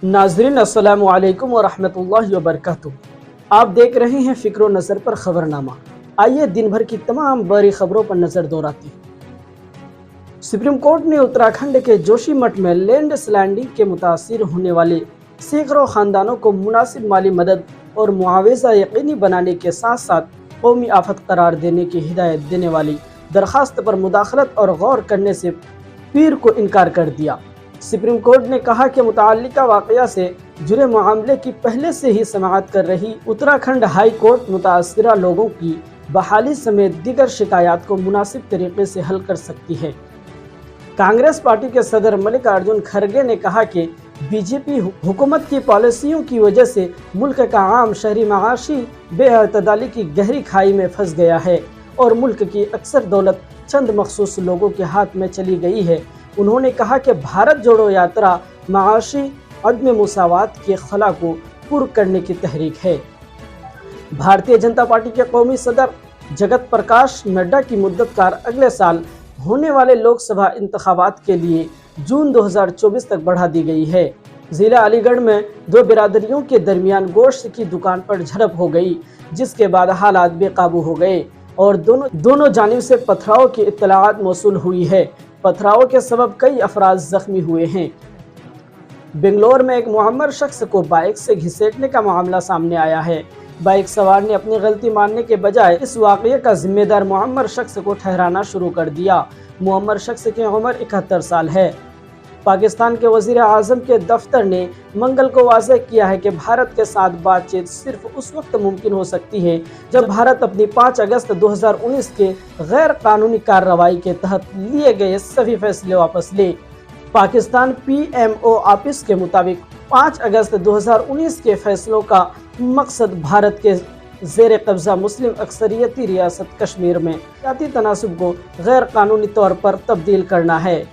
नाज़रीन अस्सलामु अलैकुम व रहमतुल्लाहि व बरकातुहू। आप देख रहे हैं फ़िक्र व नज़र पर खबरनामा। आइए दिन भर की तमाम बड़ी खबरों पर नज़र दौड़ाते हैं। सुप्रीम कोर्ट ने उत्तराखंड के जोशीमठ में लैंड स्लाइडिंग के मुतासिर होने वाले सैकड़ों खानदानों को मुनासिब माली मदद और मुआवजा यकीनी बनाने के साथ साथ कौमी आफत करार देने की हिदायत देने वाली दरख्वास्त पर मुदाखलत और गौर करने से पीर को इनकार कर दिया। सुप्रीम कोर्ट ने कहा कि मुताल्लिका वाक़या से जुड़े मामले की पहले से ही समाअत कर रही उत्तराखंड हाई कोर्ट मुतासरा लोगों की बहाली समेत दीगर शिकायत को मुनासिब तरीके से हल कर सकती है। कांग्रेस पार्टी के सदर मल्लिकार्जुन खड़गे ने कहा कि बीजेपी हुकूमत की पॉलिसियों की वजह से मुल्क का आम शहरी माशी बेअतदाली की गहरी खाई में फंस गया है और मुल्क की अक्सर दौलत चंद मखसूस लोगों के हाथ में चली गई है। उन्होंने कहा कि भारत जोड़ो यात्रा माशी अदम मुसावात के खला को पूर्ण करने की तहरीक है। भारतीय जनता पार्टी के कौमी सदर जगत प्रकाश नड्डा की मुद्दतकार अगले साल होने वाले लोकसभा इंतखाबात के लिए जून 2024 तक बढ़ा दी गई है। जिला अलीगढ़ में दो बिरादरियों के दरमियान गोश्त की दुकान पर झड़प हो गई, जिसके बाद हालात बेकाबू हो गए और दोनों जानिब से पथराव की इत्तलात मौसूल हुई है। पथराव के सबब कई अफराद जख्मी हुए हैं। बेंगलोर में एक मुअम्मर शख्स को बाइक से घसीटने का मामला सामने आया है। बाइक सवार ने अपनी गलती मानने के बजाय इस वाक़ये का जिम्मेदार मुअम्मर शख्स को ठहराना शुरू कर दिया। मुअम्मर शख्स की उम्र 71 साल है। पाकिस्तान के वज़ीर आज़म के दफ्तर ने मंगल को वाज़ेह किया है कि भारत के साथ बातचीत सिर्फ उस वक्त मुमकिन हो सकती है जब भारत अपनी 5 अगस्त 2019 के गैर कानूनी कार्रवाई के तहत लिए गए सभी फैसले वापस ले। पाकिस्तान PMO ऑफिस के मुताबिक 5 अगस्त 2019 के फैसलों का मकसद भारत के ज़ेर कब्ज़ा मुस्लिम अक्सरियती रियासत कश्मीर में सियासी तनासुब को गैर कानूनी तौर पर तब्दील करना है।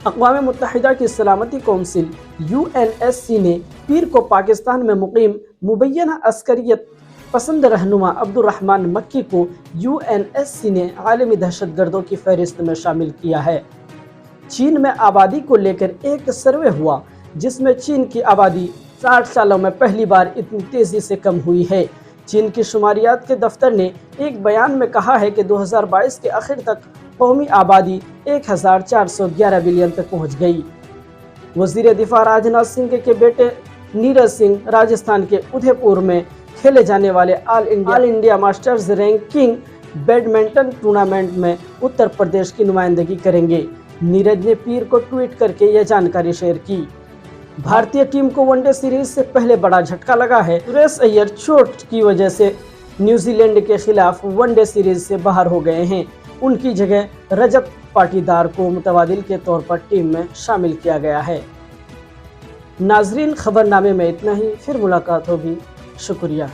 अक़वाम मुत्तहिदा की सलामती कौंसिल UNSC ने पीर को पाकिस्तान में मुक़ीम मुबैना अस्करियत पसंद रहनुमा अब्दुर्रहमान मक्की को UNSC ने आलमी दहशतगर्दों की फहरिस्त में शामिल किया है। चीन में आबादी को लेकर एक सर्वे हुआ जिसमें चीन की आबादी 60 सालों में पहली बार इतनी तेज़ी से कम हुई है। चीन की शुमारियात के दफ्तर ने एक बयान में कहा है कि 2022 के आखिर तक कौमी आबादी 1411 बिलियन तक पहुंच गई। वज़ीर दिफा राजनाथ सिंह के बेटे नीरज सिंह राजस्थान के उदयपुर में खेले जाने वाले all India masters ranking badminton tournament में उत्तर प्रदेश की नुमाइंदगी करेंगे। नीरज ने पीर को ट्वीट करके यह जानकारी शेयर की। भारतीय टीम को वनडे सीरीज से पहले बड़ा झटका लगा है। सुरेश अय्यर चोट की वजह से न्यूजीलैंड के खिलाफ वनडे सीरीज से बाहर हो गए हैं। उनकी जगह रजत पाटीदार को मुतबादिल के तौर पर टीम में शामिल किया गया है। नाजरीन, खबरनामे में इतना ही, फिर मुलाकात होगी। शुक्रिया।